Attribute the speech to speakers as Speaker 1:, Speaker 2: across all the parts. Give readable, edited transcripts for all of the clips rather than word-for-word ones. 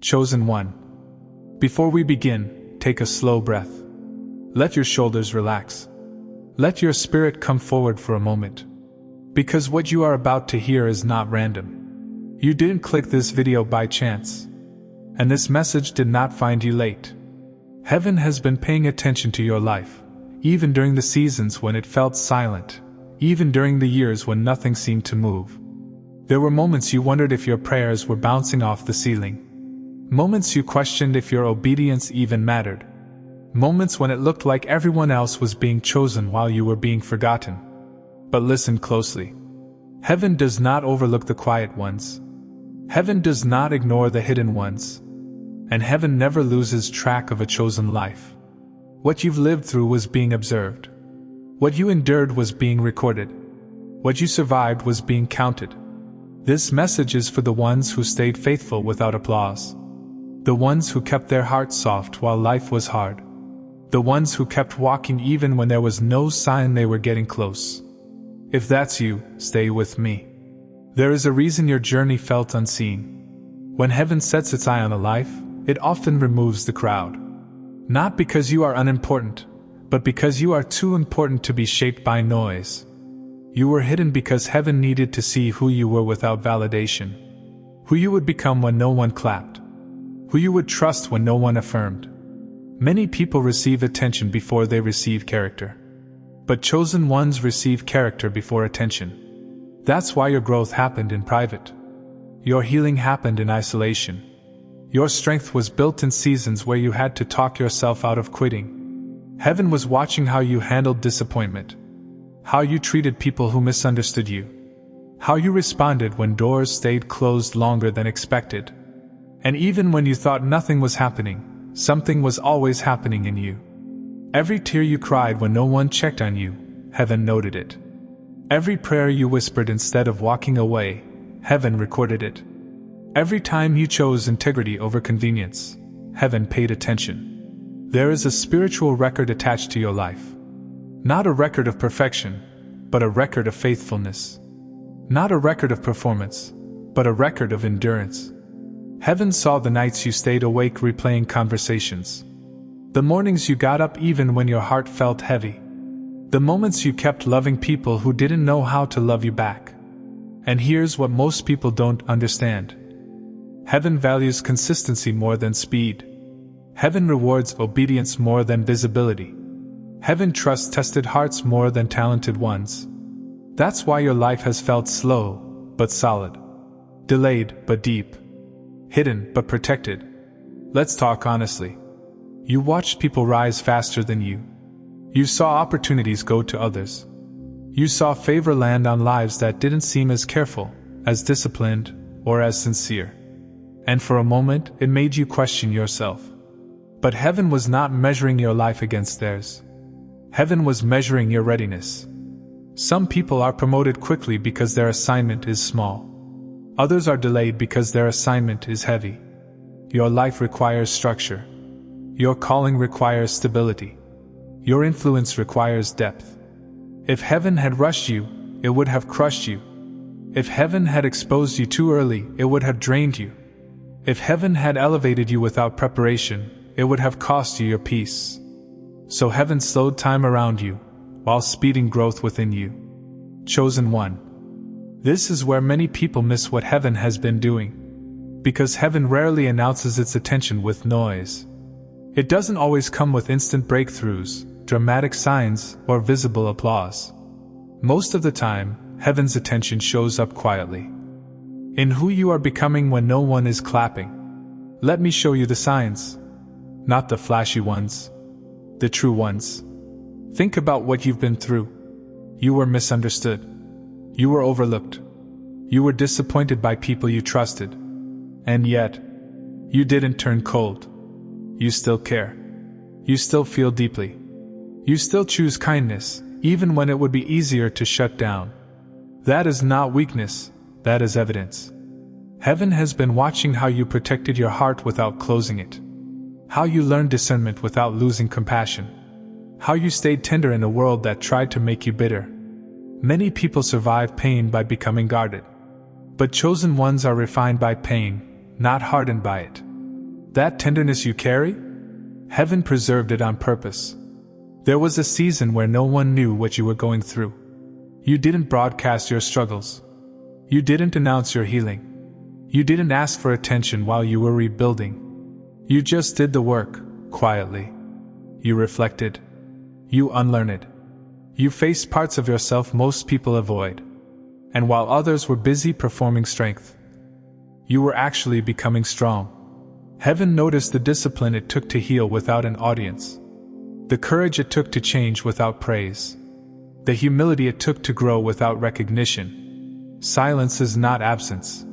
Speaker 1: Chosen one. Before we begin, take a slow breath. Let your shoulders relax. Let your spirit come forward for a moment. Because what you are about to hear is not random. You didn't click this video by chance. And this message did not find you late. Heaven has been paying attention to your life, even during the seasons when it felt silent, even during the years when nothing seemed to move. There were moments you wondered if your prayers were bouncing off the ceiling. Moments you questioned if your obedience even mattered. Moments when it looked like everyone else was being chosen while you were being forgotten. But listen closely. Heaven does not overlook the quiet ones. Heaven does not ignore the hidden ones. And heaven never loses track of a chosen life. What you've lived through was being observed. What you endured was being recorded. What you survived was being counted. This message is for the ones who stayed faithful without applause. The ones who kept their hearts soft while life was hard. The ones who kept walking even when there was no sign they were getting close. If that's you, stay with me. There is a reason your journey felt unseen. When heaven sets its eye on a life, it often removes the crowd. Not because you are unimportant, but because you are too important to be shaped by noise. You were hidden because heaven needed to see who you were without validation. Who you would become when no one clapped. Who you would trust when no one affirmed. Many people receive attention before they receive character. But chosen ones receive character before attention. That's why your growth happened in private. Your healing happened in isolation. Your strength was built in seasons where you had to talk yourself out of quitting. Heaven was watching how you handled disappointment. How you treated people who misunderstood you. How you responded when doors stayed closed longer than expected. And even when you thought nothing was happening, something was always happening in you. Every tear you cried when no one checked on you, heaven noted it. Every prayer you whispered instead of walking away, heaven recorded it. Every time you chose integrity over convenience, heaven paid attention. There is a spiritual record attached to your life. Not a record of perfection, but a record of faithfulness. Not a record of performance, but a record of endurance. Heaven saw the nights you stayed awake replaying conversations. The mornings you got up even when your heart felt heavy. The moments you kept loving people who didn't know how to love you back. And here's what most people don't understand. Heaven values consistency more than speed. Heaven rewards obedience more than visibility. Heaven trusts tested hearts more than talented ones. That's why your life has felt slow, but solid. Delayed, but deep. Hidden, but protected. Let's talk honestly. You watched people rise faster than you. You saw opportunities go to others. You saw favor land on lives that didn't seem as careful, as disciplined, or as sincere. And for a moment, it made you question yourself. But heaven was not measuring your life against theirs. Heaven was measuring your readiness. Some people are promoted quickly because their assignment is small. Others are delayed because their assignment is heavy. Your life requires structure. Your calling requires stability. Your influence requires depth. If heaven had rushed you, it would have crushed you. If heaven had exposed you too early, it would have drained you. If heaven had elevated you without preparation, it would have cost you your peace. So heaven slowed time around you, while speeding growth within you. Chosen one. This is where many people miss what heaven has been doing. Because heaven rarely announces its attention with noise. It doesn't always come with instant breakthroughs, dramatic signs, or visible applause. Most of the time, heaven's attention shows up quietly. In who you are becoming when no one is clapping. Let me show you the signs. Not the flashy ones. The true ones. Think about what you've been through. You were misunderstood. You were overlooked. You were disappointed by people you trusted. And yet, you didn't turn cold. You still care. You still feel deeply. You still choose kindness, even when it would be easier to shut down. That is not weakness, that is evidence. Heaven has been watching how you protected your heart without closing it. How you learned discernment without losing compassion. How you stayed tender in a world that tried to make you bitter. Many people survive pain by becoming guarded. But chosen ones are refined by pain, not hardened by it. That tenderness you carry? Heaven preserved it on purpose. There was a season where no one knew what you were going through. You didn't broadcast your struggles. You didn't announce your healing. You didn't ask for attention while you were rebuilding. You just did the work, quietly. You reflected. You unlearned. You faced parts of yourself most people avoid. And while others were busy performing strength, you were actually becoming strong. Heaven noticed the discipline it took to heal without an audience, the courage it took to change without praise, the humility it took to grow without recognition. Silence is not absence.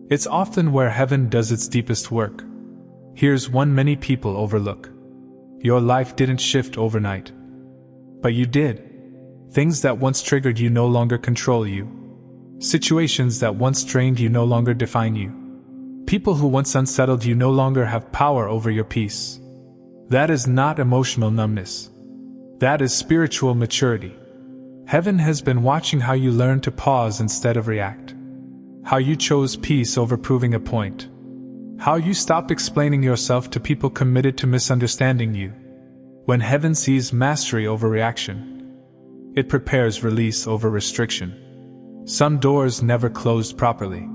Speaker 1: It's often where heaven does its deepest work. Here's one many people overlook. Your life didn't shift overnight. But you did. Things that once triggered you no longer control you. Situations that once drained you no longer define you. People who once unsettled you no longer have power over your peace. That is not emotional numbness. That is spiritual maturity. Heaven has been watching how you learn to pause instead of react. How you chose peace over proving a point. How you stopped explaining yourself to people committed to misunderstanding you. When heaven sees mastery over reaction, it prepares release over restriction. Some doors never closed properly.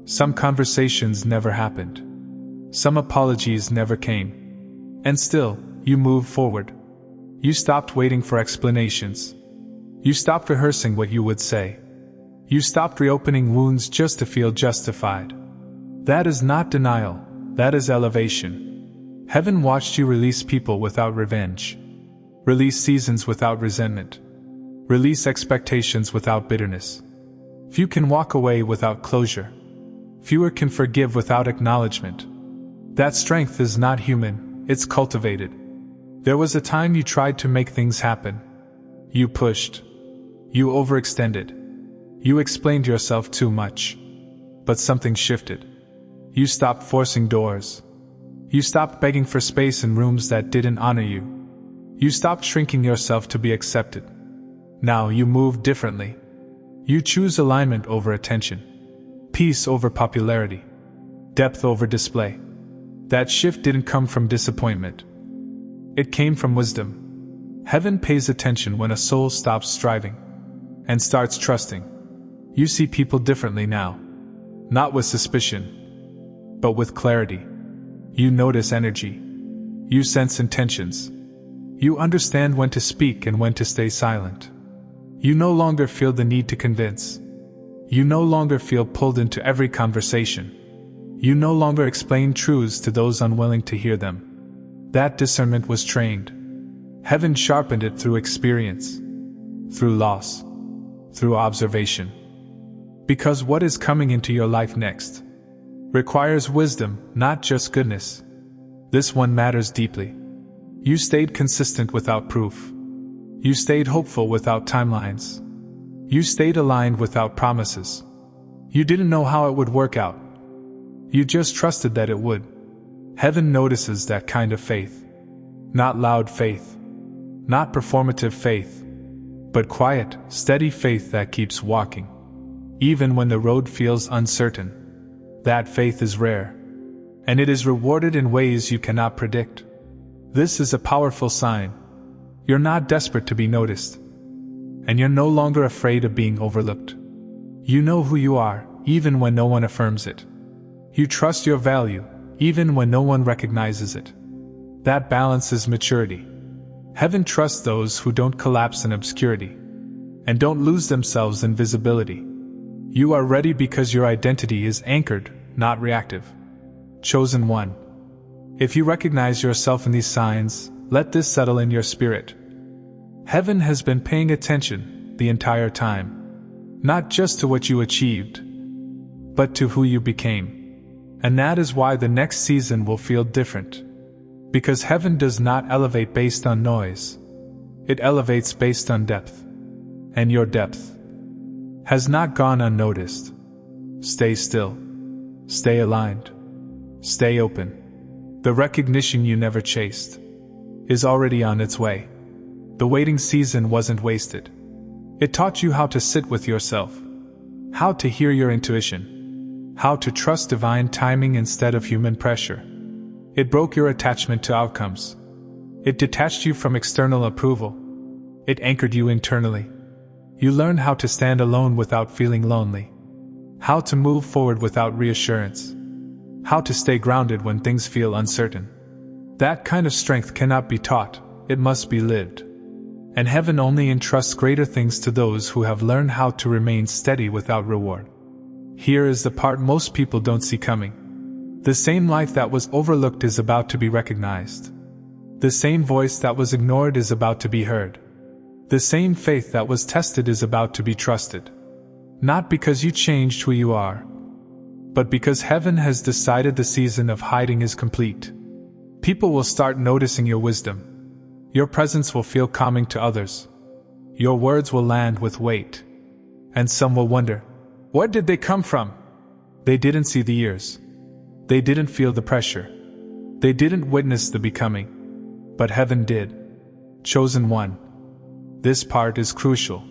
Speaker 1: Some conversations never happened. Some apologies never came. And still, you moved forward. You stopped waiting for explanations. You stopped rehearsing what you would say. You stopped reopening wounds just to feel justified. That is not denial, that is elevation. Heaven watched you release people without revenge. Release seasons without resentment. Release expectations without bitterness. Few can walk away without closure. Fewer can forgive without acknowledgement. That strength is not human, it's cultivated. There was a time you tried to make things happen. You pushed. You overextended. You explained yourself too much. But something shifted. You stopped forcing doors. You stopped begging for space in rooms that didn't honor you. You stopped shrinking yourself to be accepted. Now you move differently. You choose alignment over attention. Peace over popularity. Depth over display. That shift didn't come from disappointment. It came from wisdom. Heaven pays attention when a soul stops striving and starts trusting. You see people differently now. Not with suspicion, but with clarity. You notice energy. You sense intentions. You understand when to speak and when to stay silent. You no longer feel the need to convince. You no longer feel pulled into every conversation. You no longer explain truths to those unwilling to hear them. That discernment was trained. Heaven sharpened it through experience, through loss, through observation. Because what is coming into your life next requires wisdom, not just goodness. This one matters deeply. You stayed consistent without proof. You stayed hopeful without timelines. You stayed aligned without promises. You didn't know how it would work out. You just trusted that it would. Heaven notices that kind of faith. Not loud faith. Not performative faith. But quiet, steady faith that keeps walking. Even when the road feels uncertain. That faith is rare. And it is rewarded in ways you cannot predict. This is a powerful sign. You're not desperate to be noticed. And you're no longer afraid of being overlooked. You know who you are, even when no one affirms it. You trust your value, even when no one recognizes it. That balance is maturity. Heaven trusts those who don't collapse in obscurity, and don't lose themselves in visibility. You are ready because your identity is anchored, not reactive. Chosen one. If you recognize yourself in these signs, let this settle in your spirit. Heaven has been paying attention the entire time. Not just to what you achieved, but to who you became. And that is why the next season will feel different. Because heaven does not elevate based on noise. It elevates based on depth. And your depth has not gone unnoticed. Stay still. Stay aligned. Stay open. The recognition you never chased is already on its way. The waiting season wasn't wasted. It taught you how to sit with yourself, how to hear your intuition, how to trust divine timing instead of human pressure. It broke your attachment to outcomes. It detached you from external approval. It anchored you internally. You learned how to stand alone without feeling lonely. How to move forward without reassurance. How to stay grounded when things feel uncertain. That kind of strength cannot be taught, it must be lived. And heaven only entrusts greater things to those who have learned how to remain steady without reward. Here is the part most people don't see coming. The same life that was overlooked is about to be recognized. The same voice that was ignored is about to be heard. The same faith that was tested is about to be trusted. Not because you changed who you are, but because heaven has decided the season of hiding is complete. People will start noticing your wisdom. Your presence will feel calming to others. Your words will land with weight. And some will wonder, where did they come from? They didn't see the years. They didn't feel the pressure. They didn't witness the becoming. But heaven did. Chosen one. This part is crucial.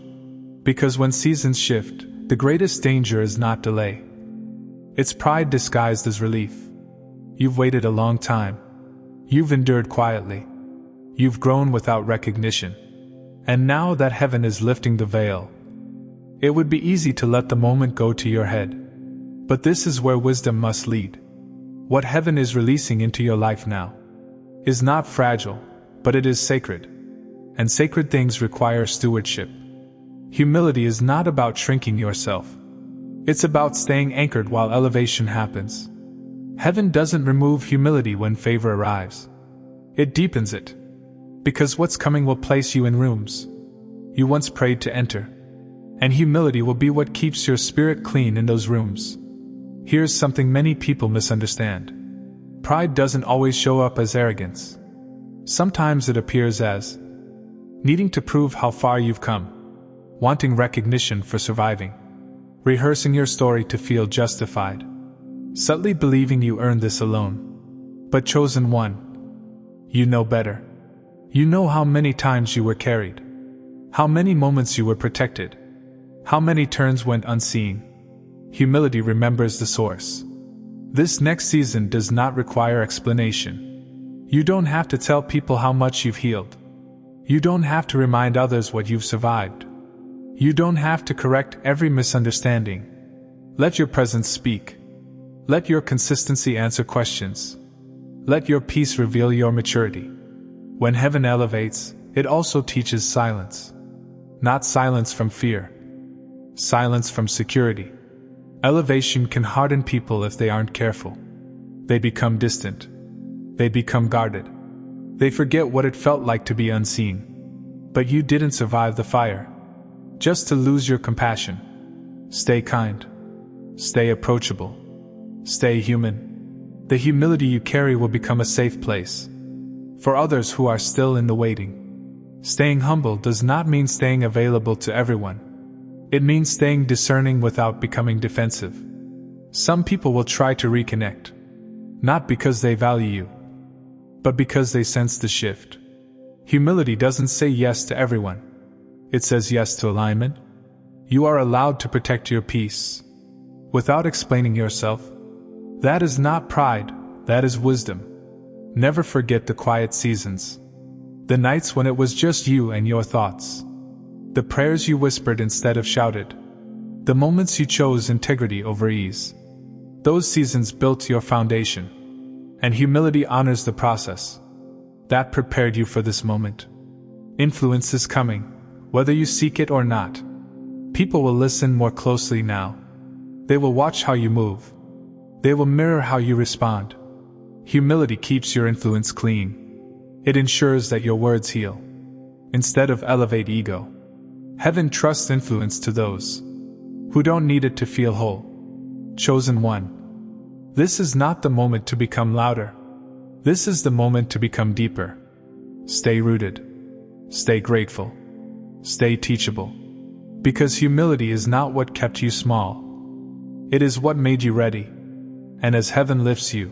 Speaker 1: Because when seasons shift, the greatest danger is not delay. It's pride disguised as relief. You've waited a long time. You've endured quietly. You've grown without recognition. And now that heaven is lifting the veil, it would be easy to let the moment go to your head. But this is where wisdom must lead. What heaven is releasing into your life now is not fragile, but it is sacred. And sacred things require stewardship. Humility is not about shrinking yourself. It's about staying anchored while elevation happens. Heaven doesn't remove humility when favor arrives. It deepens it. Because what's coming will place you in rooms you once prayed to enter. And humility will be what keeps your spirit clean in those rooms. Here's something many people misunderstand. Pride doesn't always show up as arrogance. Sometimes it appears as needing to prove how far you've come, wanting recognition for surviving, rehearsing your story to feel justified, subtly believing you earned this alone. But chosen one, you know better. You know how many times you were carried, how many moments you were protected, how many turns went unseen. Humility remembers the source. This next season does not require explanation. You don't have to tell people how much you've healed. You don't have to remind others what you've survived. You don't have to correct every misunderstanding. Let your presence speak. Let your consistency answer questions. Let your peace reveal your maturity. When heaven elevates, it also teaches silence. Not silence from fear. Silence from security. Elevation can harden people if they aren't careful. They become distant. They become guarded. They forget what it felt like to be unseen. But you didn't survive the fire just to lose your compassion. Stay kind. Stay approachable. Stay human. The humility you carry will become a safe place for others who are still in the waiting. Staying humble does not mean staying available to everyone. It means staying discerning without becoming defensive. Some people will try to reconnect, not because they value you, but because they sense the shift. Humility doesn't say yes to everyone. It says yes to alignment. You are allowed to protect your peace without explaining yourself. That is not pride, that is wisdom. Never forget the quiet seasons. The nights when it was just you and your thoughts. The prayers you whispered instead of shouted. The moments you chose integrity over ease. Those seasons built your foundation. And humility honors the process. That prepared you for this moment. Influence is coming, whether you seek it or not. People will listen more closely now. They will watch how you move. They will mirror how you respond. Humility keeps your influence clean. It ensures that your words heal, instead of elevate ego. Heaven trusts influence to those who don't need it to feel whole. Chosen one. This is not the moment to become louder. This is the moment to become deeper. Stay rooted. Stay grateful. Stay teachable. Because humility is not what kept you small. It is what made you ready. And as heaven lifts you,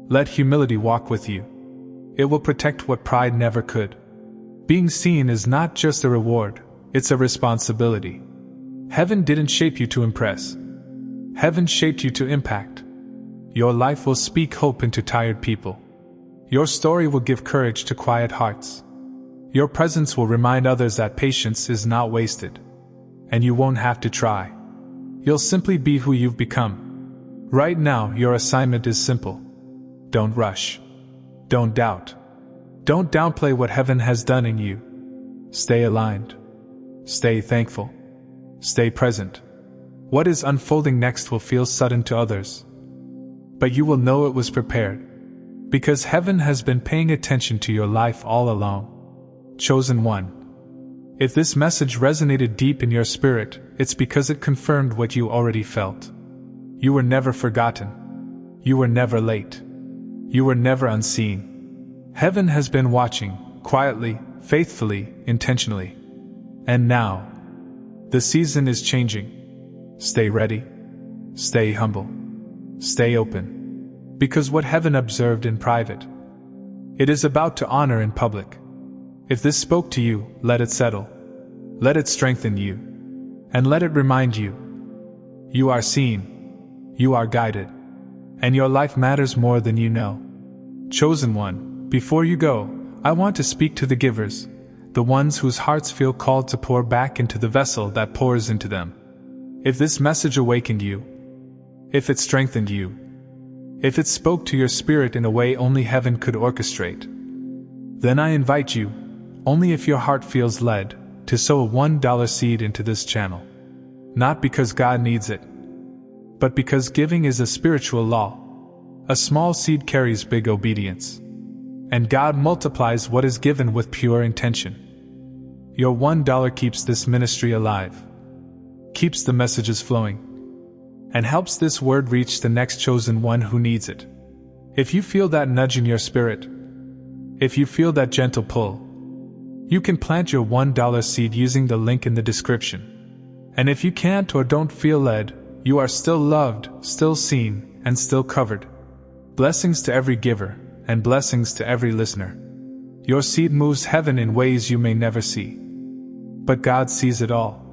Speaker 1: let humility walk with you. It will protect what pride never could. Being seen is not just a reward, it's a Your life will speak hope into tired people. Your story will give courage to quiet hearts. Your presence will remind others that patience is not wasted. And you won't have to try. You'll simply be who you've become. Right now, your assignment is simple. Don't rush. Don't doubt. Don't downplay what heaven has done in you. Stay aligned. Stay thankful. Stay present. What is unfolding next will feel sudden to others. But you will know it was prepared. Because heaven has been paying attention to your life all along. Chosen one. If this message resonated deep in your spirit, it's because it confirmed what you already felt. You were never forgotten. You were never late. You were never unseen. Heaven has been watching, quietly, faithfully, intentionally. And now, the season is changing. Stay ready. Stay humble. Stay open. Because what heaven observed in private, it is about to honor in public. If this spoke to you, let it settle. Let it strengthen you. And let it remind you. You are seen. You are guided. And your life matters more than you know. Chosen one, before you go, I want to speak to the givers, the ones whose hearts feel called to pour back into the vessel that pours into them. If this message awakened you, if it strengthened you, if it spoke to your spirit in a way only heaven could orchestrate, then I invite you, only if your heart feels led, to sow a $1 seed into this channel. Not because God needs it, but because giving is a spiritual law. A small seed carries big obedience. And God multiplies what is given with pure intention. Your $1 keeps this ministry alive, keeps the messages flowing, and helps this word reach the next chosen one who needs it. If you feel that nudge in your spirit, if you feel that gentle pull, you can plant your $1 seed using the link in the description. And if you can't or don't feel led, you are still loved, still seen, and still covered. Blessings to every giver, and blessings to every listener. Your seed moves heaven in ways you may never see. But God sees it all.